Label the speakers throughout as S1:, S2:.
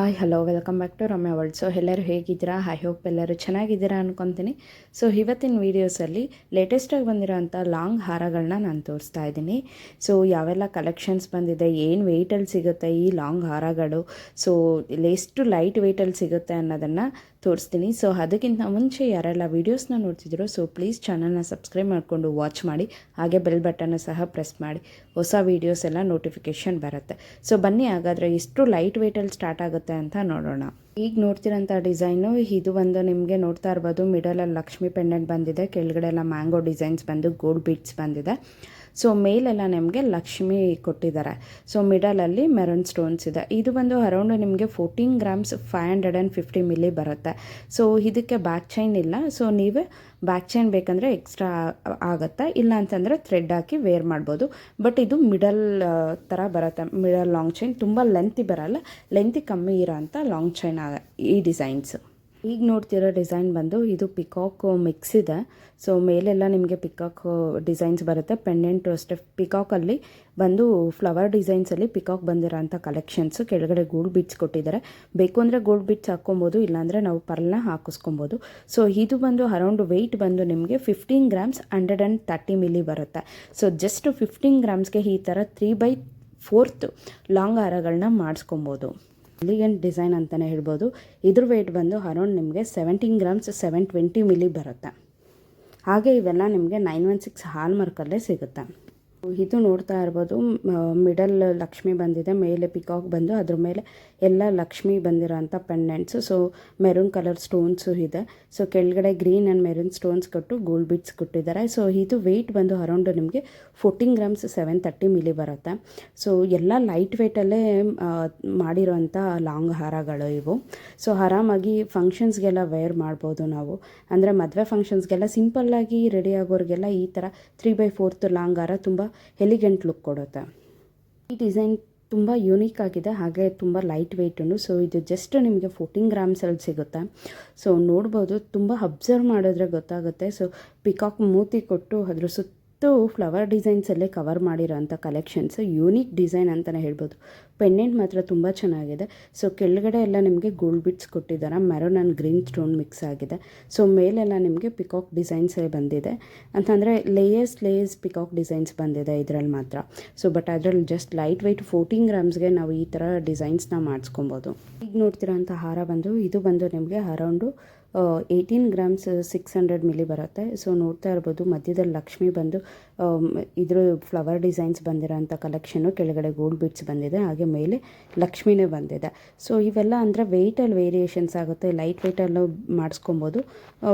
S1: Hi hello welcome back to Ramya world. So ಎಲ್ಲರೂ ಹೇಗಿದ್ದೀರಾ? I hope ಎಲ್ಲರೂ ಚೆನ್ನಾಗಿದ್ದೀರಾ ಅನ್ಕೊತೀನಿ. ಸೊ ಇವತ್ತಿನ ವೀಡಿಯೋಸಲ್ಲಿ ಲೇಟೆಸ್ಟಾಗಿ ಬಂದಿರೋಂಥ ಲಾಂಗ್ ಹಾರಗಳನ್ನ ನಾನು ತೋರಿಸ್ತಾ ಇದ್ದೀನಿ. ಸೊ ಯಾವೆಲ್ಲ ಕಲೆಕ್ಷನ್ಸ್ ಬಂದಿದೆ, ಏನು ವೆಯ್ಟಲ್ಲಿ ಸಿಗುತ್ತೆ ಈ ಲಾಂಗ್ ಹಾರಗಳು, ಸೊ ಎಷ್ಟು ಲೈಟ್ ವೆಯ್ಟಲ್ಲಿ ಸಿಗುತ್ತೆ ಅನ್ನೋದನ್ನು ತೋರಿಸ್ತೀನಿ. ಸೊ ಅದಕ್ಕಿಂತ ಮುಂಚೆ ಯಾರೆಲ್ಲ ವೀಡಿಯೋಸ್ನ ನೋಡ್ತಿದ್ರು, ಸೊ ಪ್ಲೀಸ್ ಚಾನಲ್ನ ಸಬ್ಸ್ಕ್ರೈಬ್ ಮಾಡಿಕೊಂಡು ವಾಚ್ ಮಾಡಿ, ಹಾಗೆ ಬೆಲ್ ಬಟನ್ನು ಸಹ ಪ್ರೆಸ್ ಮಾಡಿ, ಹೊಸ ವೀಡಿಯೋಸ್ ಎಲ್ಲ ನೋಟಿಫಿಕೇಷನ್ ಬರುತ್ತೆ. ಸೊ ಬನ್ನಿ ಹಾಗಾದರೆ ಎಷ್ಟು ಲೈಟ್ ವೆಯ್ಟಲ್ಲಿ ಸ್ಟಾರ್ಟ್ ಆಗುತ್ತೆ ಅಂತ ನೋಡೋಣ. ಈಗ ನೋಡ್ತಿರೋಂಥ ಡಿಸೈನು ಇದು ಒಂದು ನಿಮಗೆ ನೋಡ್ತಾ ಇರ್ಬೋದು, ಮಿಡಲಲ್ಲಿ ಲಕ್ಷ್ಮಿ ಪೆಂಡೆಂಟ್ ಬಂದಿದೆ, ಕೆಳಗಡೆ ಎಲ್ಲ ಮ್ಯಾಂಗೋ ಡಿಸೈನ್ಸ್ ಬಂದು ಗೋಲ್ಡ್ ಬೀಡ್ಸ್ ಬಂದಿದೆ. ಸೊ ಮೇಲೆಲ್ಲ ನಿಮಗೆ ಲಕ್ಷ್ಮಿ ಕೊಟ್ಟಿದ್ದಾರೆ. ಸೊ ಮಿಡಲಲ್ಲಿ ಮೆರೂನ್ ಸ್ಟೋನ್ಸ್ ಇದೆ. ಇದು ಬಂದು ಅರೌಂಡ್ ನಿಮಗೆ 14 ಗ್ರಾಮ್ಸ್ 550 ಮಿಲಿ ಬರುತ್ತೆ. ಸೊ ಇದಕ್ಕೆ ಬ್ಯಾಕ್ ಚೈನ್ ಇಲ್ಲ. ಸೊ ನೀವೇ ಬ್ಯಾಕ್ ಚೈನ್ ಬೇಕಂದರೆ ಎಕ್ಸ್ಟ್ರಾ ಆಗುತ್ತೆ, ಇಲ್ಲ ಅಂತಂದರೆ ಥ್ರೆಡ್ ಹಾಕಿ ವೇರ್ ಮಾಡ್ಬೋದು. ಬಟ್ ಇದು ಮಿಡಲ್ ಥರ ಬರುತ್ತೆ, ಮಿಡಲ್ ಲಾಂಗ್ ಚೈನ್. ತುಂಬ ಲೆಂತಿ ಬರಲ್ಲ, ಲೆಂತಿ ಕಮ್ಮಿ ಇರೋ ಅಂಥ ಲಾಂಗ್ ಚೈನ್ ಈ ಡಿಸೈನ್ಸ್. ಈಗ ನೋಡ್ತಿರೋ ಡಿಸೈನ್ ಬಂದು ಇದು ಪಿಕಾಕ್ ಮಿಕ್ಸ್ ಇದೆ. ಸೊ ಮೇಲೆಲ್ಲ ನಿಮಗೆ ಪಿಕಾಕ್ ಡಿಸೈನ್ಸ್ ಬರುತ್ತೆ. ಪೆಂಡೆಂಟು ಅಷ್ಟೇ ಪಿಕಾಕಲ್ಲಿ ಬಂದು ಫ್ಲವರ್ ಡಿಸೈನ್ಸಲ್ಲಿ ಪಿಕಾಕ್ ಬಂದಿರೋ ಅಂಥ ಕಲೆಕ್ಷನ್ಸು. ಕೆಳಗಡೆ ಗೋಲ್ಡ್ ಬೀಡ್ಸ್ ಕೊಟ್ಟಿದ್ದಾರೆ. ಬೇಕು ಅಂದರೆ ಗೋಲ್ಡ್ ಬೀಡ್ಸ್ ಹಾಕ್ಕೊಬೋದು, ಇಲ್ಲಾಂದರೆ ನಾವು ಪರ್ಲ್ನ ಹಾಕಿಸ್ಕೊಬೋದು. ಸೊ ಇದು ಬಂದು ಅರೌಂಡ್ ವೆಯ್ಟ್ ಬಂದು ನಿಮಗೆ 15 ಗ್ರಾಮ್ಸ್ 130 ಮಿಲಿ ಬರುತ್ತೆ. ಸೊ ಜಸ್ಟ್ 15 ಗ್ರಾಮ್ಸ್ಗೆ ಈ ಥರ 3/4 ಲಾಂಗ್ ಹಾರಗಳನ್ನ ಮಾಡಿಸ್ಕೊಬೋದು. ಎಲಿಗೆಂಟ್ ಡಿಸೈನ್ ಅಂತಲೇ ಹೇಳ್ಬೋದು. ಇದ್ರ ವೆಯ್ಟ್ ಬಂದು ಅರೌಂಡ್ ನಿಮಗೆ 17 ಗ್ರಾಮ್ಸ್ 720 ಮಿಲಿ ಬರುತ್ತೆ. ಹಾಗೆ ಇವೆಲ್ಲ ನಿಮಗೆ 916 ಹಾಲ್ ಮಾರ್ಕಲ್ಲೇ ಸಿಗುತ್ತೆ. ಇದು ನೋಡ್ತಾ ಇರ್ಬೋದು, ಮಿಡಲ್ ಲಕ್ಷ್ಮಿ ಬಂದಿದೆ, ಮೇಲೆ ಪಿಕಾಕ್ ಬಂದು ಅದ್ರ ಮೇಲೆ ಎಲ್ಲ ಲಕ್ಷ್ಮಿ ಬಂದಿರೋ ಅಂಥ ಪೆಂಡೆಂಟ್ಸು. ಸೊ ಮೆರೂನ್ ಕಲರ್ ಸ್ಟೋನ್ಸು ಇದೆ. ಸೊ ಕೆಳಗಡೆ ಗ್ರೀನ್ ಆ್ಯಂಡ್ ಮೆರೂನ್ ಸ್ಟೋನ್ಸ್ ಕೊಟ್ಟು ಗೋಲ್ಡ್ ಬೀಡ್ಸ್ ಕೊಟ್ಟಿದ್ದಾರೆ. ಸೊ ಇದು ವೆಯ್ಟ್ ಬಂದು ಅರೌಂಡ್ ನಿಮಗೆ 14 ಗ್ರಾಮ್ಸ್ 730 ಮಿಲಿ ಬರುತ್ತೆ. ಸೊ ಎಲ್ಲ ಲೈಟ್ ವೆಯ್ಟಲ್ಲೇ ಮಾಡಿರೋಂಥ ಲಾಂಗ್ ಹಾರಗಳು ಇವು. ಸೊ ಆರಾಮಾಗಿ ಫಂಕ್ಷನ್ಸ್ಗೆಲ್ಲ ವೇರ್ ಮಾಡ್ಬೋದು ನಾವು. ಅಂದರೆ ಮದುವೆ ಫಂಕ್ಷನ್ಸ್ಗೆಲ್ಲ ಸಿಂಪಲ್ಲಾಗಿ ರೆಡಿ ಆಗೋರಿಗೆಲ್ಲ ಈ ಥರ 3/4 ಲಾಂಗ್ ಹಾರ ತುಂಬ ಎಲಿಗೆಂಟ್ ಲುಕ್ ಕೊಡುತ್ತೆ. ಈ ಡಿಸೈನ್ ತುಂಬ ಯೂನಿಕ್ ಆಗಿದೆ, ಹಾಗೆ ತುಂಬ ಲೈಟ್ ವೆಯ್ಟು. ಸೊ ಇದು ಜಸ್ಟ್ ನಿಮಗೆ 14 ಗ್ರಾಮ್ಸಲ್ಲಿ ಸಿಗುತ್ತೆ. ಸೊ ನೋಡ್ಬೋದು, ತುಂಬ ಅಬ್ಸರ್ವ್ ಮಾಡಿದ್ರೆ ಗೊತ್ತಾಗುತ್ತೆ. ಸೊ ಪಿಕಾಕ್ ಮೂತಿ ಕೊಟ್ಟು ಅದ್ರ ಸುತ್ತ ಫ್ಲವರ್ ಡಿಸೈನ್ಸಲ್ಲೇ ಕವರ್ ಮಾಡಿರೋ ಅಂಥ ಕಲೆಕ್ಷನ್ಸ್. ಯೂನಿಕ್ ಡಿಸೈನ್ ಅಂತಲೇ ಹೇಳ್ಬೋದು. ಪೆಂಡೆಂಟ್ ಮಾತ್ರ ತುಂಬ ಚೆನ್ನಾಗಿದೆ. ಸೊ ಕೆಳಗಡೆ ಎಲ್ಲ ನಿಮಗೆ ಗೋಲ್ಡ್ ಬಿಟ್ಸ್ ಕೊಟ್ಟಿದ್ದಾರೆ, maroon and green stone mix ಆಗಿದೆ. ಸೊ ಮೇಲೆಲ್ಲ ನಿಮಗೆ ಪಿಕಾಕ್ ಡಿಸೈನ್ಸೇ ಬಂದಿದೆ, ಅಂತಂದರೆ ಲೇಯರ್ಸ್ ಪಿಕಾಕ್ ಡಿಸೈನ್ಸ್ ಬಂದಿದೆ ಇದರಲ್ಲಿ ಮಾತ್ರ. ಸೊ ಬಟ್ ಅದರಲ್ಲಿ ಜಸ್ಟ್ ಲೈಟ್ ವೆಯ್ಟ್ 14 ಗ್ರಾಮ್ಸ್ಗೆ ನಾವು ಈ ಥರ ಡಿಸೈನ್ಸ್ನ ಮಾಡಿಸ್ಕೊಬೋದು. ಈಗ ನೋಡ್ತಿರೋಂಥ ಹಾರ ಬಂದು ಇದು ಬಂದು ನಿಮಗೆ ಅರೌಂಡು 18 ಗ್ರಾಮ್ಸ್ 600 ಮಿಲಿ ಬರುತ್ತೆ. ಸೊ ನೋಡ್ತಾ ಇರ್ಬೋದು, ಮಧ್ಯದಲ್ಲಿ ಲಕ್ಷ್ಮಿ ಬಂದು ಇದ್ರ ಫ್ಲವರ್ ಡಿಸೈನ್ಸ್ ಬಂದಿರೋ ಅಂಥ ಕಲೆಕ್ಷನ್ನು. ಕೆಳಗಡೆ ಗೋಲ್ಡ್ ಬೀಡ್ಸ್ ಬಂದಿದೆ, ಹಾಗೆ ಮೇಲೆ ಲಕ್ಷ್ಮಿನೇ ಬಂದಿದೆ. ಸೊ ಇವೆಲ್ಲ ಅಂದರೆ ವೆಯ್ಟಲ್ಲಿ ವೇರಿಯೇಷನ್ಸ್ ಆಗುತ್ತೆ. ಲೈಟ್ ವೆಯ್ಟಲ್ಲೂ ಮಾಡಿಸ್ಕೊಬೋದು,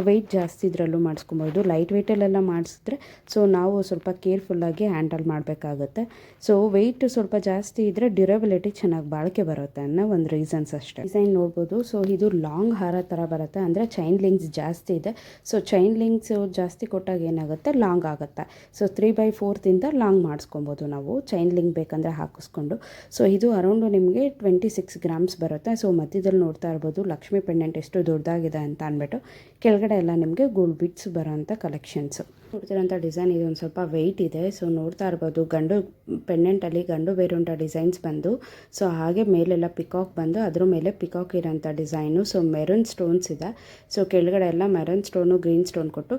S1: ವೆಯ್ಟ್ ಜಾಸ್ತಿ ಇದರಲ್ಲೂ ಮಾಡಿಸ್ಕೊಬೋದು. ಲೈಟ್ ವೆಯ್ಟಲ್ಲೆಲ್ಲ ಮಾಡಿಸಿದ್ರೆ ಸೊ ನಾವು ಸ್ವಲ್ಪ ಕೇರ್ಫುಲ್ಲಾಗಿ ಹ್ಯಾಂಡಲ್ ಮಾಡಬೇಕಾಗುತ್ತೆ. ಸೊ ವೆಯ್ಟ್ ಸ್ವಲ್ಪ ಜಾಸ್ತಿ ಇದ್ದರೆ ಡ್ಯೂರಬಿಲಿಟಿ ಚೆನ್ನಾಗಿ ಬಾಳಿಕೆ ಬರುತ್ತೆ ಅನ್ನೋ ಒಂದು ರೀಸನ್ಸ್ ಅಷ್ಟೇ. ಡಿಸೈನ್ ನೋಡ್ಬೋದು. ಸೊ ಇದು ಲಾಂಗ್ ಹಾರ ಥರ ಬರುತ್ತೆ, ಅಂದರೆ ಚೈನ್ ಲಿಂಕ್ಸ್ ಜಾಸ್ತಿ ಇದೆ. ಸೊ ಚೈನ್ ಲಿಂಕ್ಸ್ ಜಾಸ್ತಿ ಕೊಟ್ಟಾಗ ಏನಾಗುತ್ತೆ, ಲಾಂಗ್ ಆಗುತ್ತೆ. ಸೊ 3/4 ಲಾಂಗ್ ಮಾಡಿಸ್ಕೊಬೋದು ನಾವು, ಚೈನ್ ಲಿಂಕ್ ಬೇಕಂದರೆ ಹಾಕಿಸ್ಕೊಂಡು. ಸೊ ಇದು ಅರೌಂಡು ನಿಮಗೆ 26 ಗ್ರಾಮ್ಸ್ ಬರುತ್ತೆ. ಸೊ ಮಧ್ಯದಲ್ಲಿ ನೋಡ್ತಾ ಇರ್ಬೋದು ಲಕ್ಷ್ಮಿ ಪೆಂಡೆಂಟ್ ಎಷ್ಟು ದೊಡ್ಡದಾಗಿದೆ ಅಂತ ಅಂದ್ಬಿಟ್ಟು. ಕೆಳಗಡೆ ಎಲ್ಲ ನಿಮಗೆ ಗೋಲ್ಡ್ ಬಿಟ್ಸ್ ಬರೋಂಥ ಕಲೆಕ್ಷನ್ಸು. ನೋಡ್ತಿರೋಂಥ ಡಿಸೈನ್ ಇದು ಒಂದು ಸ್ವಲ್ಪ ವೆಯ್ಟ್ ಇದೆ. ಸೊ ನೋಡ್ತಾ ಇರ್ಬೋದು, ಗಂಡು ಪೆಂಡೆಂಟಲ್ಲಿ ಗಂಡು ಬೇರುಂಥ ಡಿಸೈನ್ಸ್ ಬಂದು, ಸೊ ಹಾಗೆ ಮೇಲೆಲ್ಲ ಪಿಕಾಕ್ ಬಂದು ಅದ್ರ ಮೇಲೆ ಪಿಕಾಕ್ ಇರೋಂಥ ಡಿಸೈನು. ಸೊ ಮೆರೂನ್ ಸ್ಟೋನ್ಸ್ ಇದೆ. ಸೊ ಕೆಳಗಡೆ ಎಲ್ಲ ಮೆರೂನ್ ಸ್ಟೋನು ಗ್ರೀನ್ ಸ್ಟೋನ್ ಕೊಟ್ಟು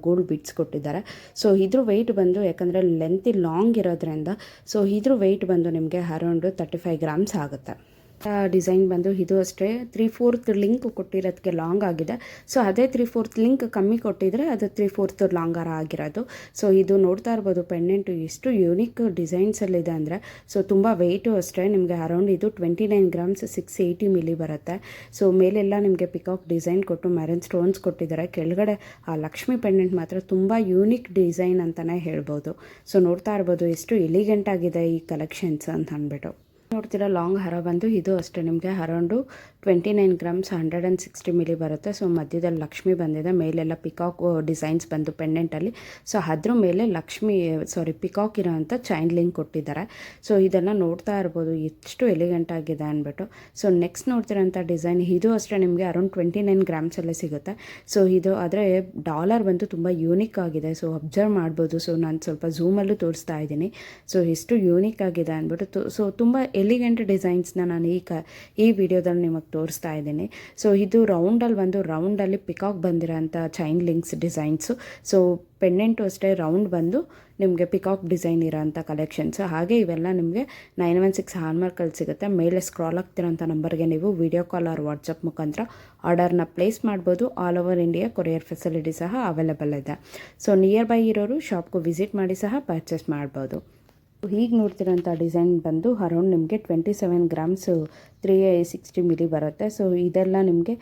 S1: ಗೋಲ್ಡ್ ಬಿಟ್ಸ್ ಕೊಟ್ಟಿದ್ದಾರೆ. ಸೊ ಇದ್ರ ವೆಯ್ಟ್ ಬಂದು, ಯಾಕಂದರೆ ಲೆಂತಿ ಲಾಂಗ್ ಇರೋದ್ರಿಂದ, ಸೊ ಇದ್ರ ವೆಯ್ಟ್ ಬಂದು ನಿಮಗೆ ಅರೌಂಡು 35 ಗ್ರಾಮ್ಸ್ ಆಗುತ್ತೆ. ಡಿಸೈನ್ ಬಂದು ಇದು ಅಷ್ಟೇ 3/4 ಲಿಂಕ್ ಕೊಟ್ಟಿರೋದಕ್ಕೆ ಲಾಂಗ್ ಆಗಿದೆ. ಸೊ ಅದೇ 3/4 ಲಿಂಕ್ ಕಮ್ಮಿ ಕೊಟ್ಟಿದ್ರೆ ಅದು 3/4 ಲಾಂಗ್ ಹಾರ ಆಗಿರೋದು. ಸೊ ಇದು ನೋಡ್ತಾ ಇರ್ಬೋದು, ಪೆಂಡೆಂಟು ಎಷ್ಟು ಯೂನಿಕ್ ಡಿಸೈನ್ಸಲ್ಲಿದೆ ಅಂದರೆ. ಸೊ ತುಂಬ ವೆಯ್ಟು ಅಷ್ಟೇ ನಿಮಗೆ ಅರೌಂಡ್ ಇದು 29 ಗ್ರಾಮ್ಸ್ 680 ಮಿಲಿ ಬರುತ್ತೆ. ಸೊ ಮೇಲೆಲ್ಲ ನಿಮಗೆ ಪಿಕಾಕ್ ಡಿಸೈನ್ ಕೊಟ್ಟು ಮೆರೂನ್ ಸ್ಟೋನ್ಸ್ ಕೊಟ್ಟಿದ್ದಾರೆ. ಕೆಳಗಡೆ ಆ ಲಕ್ಷ್ಮಿ ಪೆಂಡೆಂಟ್ ಮಾತ್ರ ತುಂಬ ಯೂನಿಕ್ ಡಿಸೈನ್ ಅಂತಲೇ ಹೇಳ್ಬೋದು. ಸೊ ನೋಡ್ತಾ ಇರ್ಬೋದು ಎಷ್ಟು ಎಲಿಗೆಂಟ್ ಆಗಿದೆ ಈ ಕಲೆಕ್ಷನ್ಸ್ ಅಂತ ಅಂದ್ಬಿಟ್ಟು. ನೋಡ್ತಿರೋ ಲಾಂಗ್ ಹಾರ ಬಂದು ಇದು ಅಷ್ಟೇ ನಿಮಗೆ ಅರೌಂಡು 29 ಗ್ರಾಮ್ಸ್ 160 ಮಿಲಿ ಬರುತ್ತೆ. ಸೊ ಮಧ್ಯದಲ್ಲಿ ಲಕ್ಷ್ಮಿ ಬಂದಿದೆ, ಮೇಲೆಲ್ಲ ಪಿಕಾಕ್ ಡಿಸೈನ್ಸ್ ಬಂದು ಪೆಂಡೆಂಟಲ್ಲಿ. ಸೊ ಅದ್ರ ಮೇಲೆ ಪಿಕಾಕ್ ಇರೋಂಥ ಚೈನ್ ಲಿಂಕ್ ಕೊಟ್ಟಿದ್ದಾರೆ. ಸೊ ಇದೆಲ್ಲ ನೋಡ್ತಾ ಇರ್ಬೋದು ಎಷ್ಟು ಎಲಿಗೆಂಟ್ ಆಗಿದೆ ಅಂದ್ಬಿಟ್ಟು. ಸೊ ನೆಕ್ಸ್ಟ್ ನೋಡ್ತಿರೋಂಥ ಡಿಸೈನ್ ಇದು ಅಷ್ಟೇ ನಿಮಗೆ ಅರೌಂಡ್ 29 ಗ್ರಾಮ್ಸಲ್ಲೇ ಸಿಗುತ್ತೆ. ಸೊ ಇದು ಆದರೆ ಡಾಲರ್ ಬಂದು ತುಂಬ ಯೂನಿಕ್ ಆಗಿದೆ. ಸೊ ಅಬ್ಸರ್ವ್ ಮಾಡ್ಬೋದು. ಸೊ ನಾನು ಸ್ವಲ್ಪ ಝೂಮಲ್ಲೂ ತೋರಿಸ್ತಾ ಇದ್ದೀನಿ. ಸೊ ಎಷ್ಟು ಯೂನಿಕ್ ಆಗಿದೆ ಅಂದ್ಬಿಟ್ಟು. ಸೊ ತುಂಬ ಎಲಿಗೆಂಟ್ ಡಿಸೈನ್ಸ್ನ ನಾನು ಈ ವಿಡಿಯೋದಲ್ಲಿ ನಿಮಗೆ ತೋರಿಸ್ತಾ ಇದ್ದೀನಿ. ಸೊ ಇದು ರೌಂಡಲ್ಲಿ ಪಿಕಾಕ್ ಬಂದಿರೋಂಥ chain links designs. So pendant ಅಷ್ಟೇ ರೌಂಡ್ ಬಂದು ನಿಮಗೆ ಪಿಕಾಕ್ ಡಿಸೈನ್ ಇರೋಂಥ ಕಲೆಕ್ಷನ್ಸು. ಹಾಗೆ ಇವೆಲ್ಲ ನಿಮಗೆ 916 ಹಾಲ್ಮಾರ್ಕಲ್ಲಿ ಸಿಗುತ್ತೆ. ಮೇಲೆ ಸ್ಕ್ರಾಲ್ ಆಗ್ತಿರೋಂಥ ನಂಬರ್ಗೆ ನೀವು ವಿಡಿಯೋ ಕಾಲ್ ಆರ್ ವಾಟ್ಸಪ್ ಮುಖಾಂತರ ಆರ್ಡರ್ನ ಪ್ಲೇಸ್ ಮಾಡ್ಬೋದು. All over India courier facility ಸಹ ಅವೈಲೇಬಲ್ ಇದೆ. ಸೊ ನಿಯರ್ ಬೈ ಇರೋರು ಶಾಪ್ಗೂ ವಿಸಿಟ್ ಮಾಡಿ ಸಹ ಪರ್ಚೇಸ್ ಮಾಡ್ಬೋದು. ಹೀಗೆ ನೋಡ್ತಿರೋಂಥ ಡಿಸೈನ್ ಬಂದು ಅರೌಂಡ್ ನಿಮಗೆ 27 ಗ್ರಾಮ್ಸು 360 ಮಿಲಿ ಬರುತ್ತೆ. ಸೊ ಇದೆಲ್ಲ ನಿಮಗೆ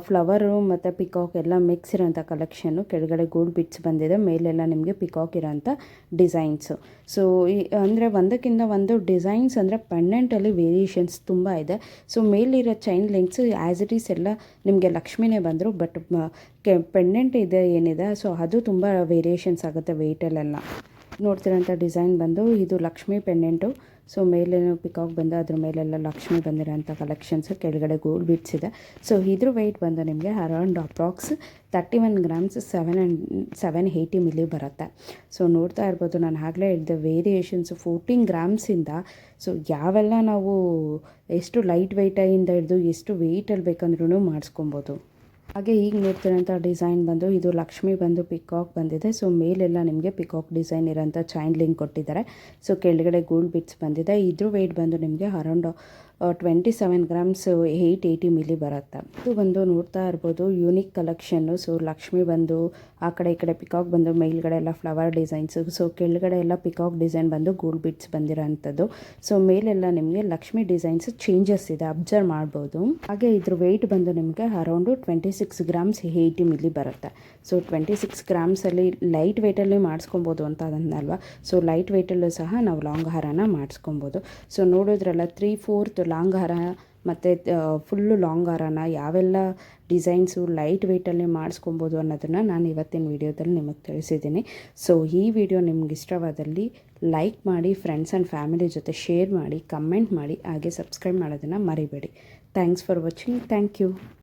S1: ಫ್ಲವರು ಮತ್ತು ಪಿಕಾಕ್ ಎಲ್ಲ ಮಿಕ್ಸ್ ಇರೋಂಥ ಕಲೆಕ್ಷನ್ನು. ಕೆಳಗಡೆ ಗೋಲ್ಡ್ ಬಿಟ್ಸ್ ಬಂದಿದೆ, ಮೇಲೆಲ್ಲ ನಿಮಗೆ ಪಿಕಾಕ್ ಇರೋಂಥ ಡಿಸೈನ್ಸು. ಸೊ ಅಂದರೆ ಒಂದಕ್ಕಿಂತ ಒಂದು ಡಿಸೈನ್ಸ್ ಅಂದರೆ ಪೆಂಡೆಂಟಲ್ಲಿ ವೇರಿಯೇಷನ್ಸ್ ತುಂಬ ಇದೆ. ಸೊ ಮೇಲಿರೋ chain links as it is ಎಲ್ಲ ನಿಮಗೆ ಲಕ್ಷ್ಮಿನೇ ಬಂದರು, ಬಟ್ ಪೆಂಡೆಂಟ್ ಇದೆ ಏನಿದೆ ಸೊ ಅದು ತುಂಬ ವೇರಿಯೇಷನ್ಸ್ ಆಗುತ್ತೆ ವೆಯ್ಟಲ್ಲೆಲ್ಲ. ನೋಡ್ತಿರೋಂಥ ಡಿಸೈನ್ ಬಂದು ಇದು ಲಕ್ಷ್ಮಿ ಪೆಂಡೆಂಟು. ಸೊ ಮೇಲೇನು ಪಿಕಾಕ್ ಬಂದು ಅದ್ರ ಮೇಲೆಲ್ಲ ಲಕ್ಷ್ಮಿ ಬಂದಿರೋಂಥ ಕಲೆಕ್ಷನ್ಸು. ಕೆಳಗಡೆ ಗೋಲ್ಡ್ ಬಿಟ್ಸ್ ಇದೆ. ಸೊ ಇದ್ರ ವೆಯ್ಟ್ ಬಂದು ನಿಮಗೆ ಅರೌಂಡ್ ಅಪ್ರಾಕ್ಸ್ 31 ಗ್ರಾಮ್ಸ್ 780 ಮಿಲಿ ಬರುತ್ತೆ. ಸೊ ನೋಡ್ತಾ ಇರ್ಬೋದು, ನಾನು ಆಗಲೇ ಹೇಳಿದೆ ವೇರಿಯೇಷನ್ಸು 14 ಗ್ರಾಮ್ಸಿಂದ. ಸೊ ಯಾವೆಲ್ಲ ನಾವು ಎಷ್ಟು ಲೈಟ್ ವೆಯ್ಟಿಂದ ಹಿಡಿದು ಎಷ್ಟು ವೆಯ್ಟಲ್ಲಿ ಬೇಕಂದ್ರೂ ಮಾಡಿಸ್ಕೊಬೋದು. ಹಾಗೆ ಈಗ ನೋಡ್ತಿರೋಂಥ ಡಿಸೈನ್ ಬಂದು ಇದು ಲಕ್ಷ್ಮಿ ಬಂದು ಪಿಕಾಕ್ ಬಂದಿದೆ. ಸೊ ಮೇಲೆಲ್ಲ ನಿಮಗೆ ಪಿಕಾಕ್ ಡಿಸೈನ್ ಇರೋಂಥ ಚೈನ್ ಲಿಂಕ್ ಕೊಟ್ಟಿದ್ದಾರೆ. ಸೊ ಕೆಳಗಡೆ ಗೋಲ್ಡ್ ಬಿಟ್ಸ್ ಬಂದಿದೆ. ಇದ್ರ ವೆಯ್ಟ್ ಬಂದು ನಿಮಗೆ ಅರೌಂಡ್ 27 ಗ್ರಾಮ್ಸ್ 880 ಮಿಲಿ ಬರುತ್ತೆ. ಇದು ಬಂದು ನೋಡ್ತಾ ಇರ್ಬೋದು ಯೂನಿಕ್ ಕಲೆಕ್ಷನ್ನು. ಸೊ ಲಕ್ಷ್ಮಿ ಬಂದು ಆ ಕಡೆ ಈ ಕಡೆ ಪಿಕಾಕ್ ಬಂದು ಮೇಲ್ಗಡೆ ಎಲ್ಲ ಫ್ಲವರ್ ಡಿಸೈನ್ಸು. ಸೊ ಕೆಳಗಡೆ ಎಲ್ಲ ಪಿಕಾಕ್ ಡಿಸೈನ್ ಬಂದು ಗೋಲ್ಡ್ ಬಿಟ್ಸ್ ಬಂದಿರೋಂಥದ್ದು. ಸೊ ಮೇಲೆಲ್ಲ ನಿಮಗೆ ಲಕ್ಷ್ಮಿ ಡಿಸೈನ್ಸ್ ಚೇಂಜಸ್ ಇದೆ, ಅಬ್ಸರ್ವ್ ಮಾಡ್ಬೋದು. ಹಾಗೆ ಇದ್ರ ವೆಯ್ಟ್ ಬಂದು ನಿಮಗೆ ಅರೌಂಡು 26 ಗ್ರಾಮ್ಸ್ 80 ಮಿಲಿ ಬರುತ್ತೆ. ಸೊ 26 ಗ್ರಾಮ್ಸಲ್ಲಿ ಲೈಟ್ ವೆಯ್ಟಲ್ಲಿ ಮಾಡಿಸ್ಕೊಬೋದು ಅಂತ ಅದನ್ನಲ್ವ. ಸೊ ಲೈಟ್ ವೆಯ್ಟಲ್ಲೂ ಸಹ ನಾವು ಲಾಂಗ್ ಹಾರನ ಮಾಡಿಸ್ಕೊಬೋದು. ಸೊ ನೋಡಿದ್ರಲ್ಲ 3/4 ಲಾಂಗ್ ಹಾರ ಮತ್ತು ಫುಲ್ಲು ಲಾಂಗ್ ಹಾರನ ಯಾವೆಲ್ಲ ಡಿಸೈನ್ಸು ಲೈಟ್ ವೆಯ್ಟಲ್ಲಿ ಮಾಡಿಸ್ಕೊಬೋದು ಅನ್ನೋದನ್ನು ನಾನು ಇವತ್ತಿನ ವೀಡಿಯೋದಲ್ಲಿ ನಿಮಗೆ ತಿಳಿಸಿದ್ದೀನಿ. ಸೊ ಈ ವಿಡಿಯೋ ನಿಮ್ಗೆ ಇಷ್ಟವಾದಲ್ಲಿ ಲೈಕ್ ಮಾಡಿ, ಫ್ರೆಂಡ್ಸ್ ಆ್ಯಂಡ್ ಫ್ಯಾಮಿಲಿ ಜೊತೆ ಶೇರ್ ಮಾಡಿ, ಕಮೆಂಟ್ ಮಾಡಿ, ಹಾಗೆ ಸಬ್ಸ್ಕ್ರೈಬ್ ಮಾಡೋದನ್ನು ಮರಿಬೇಡಿ. Thanks for watching. Thank you.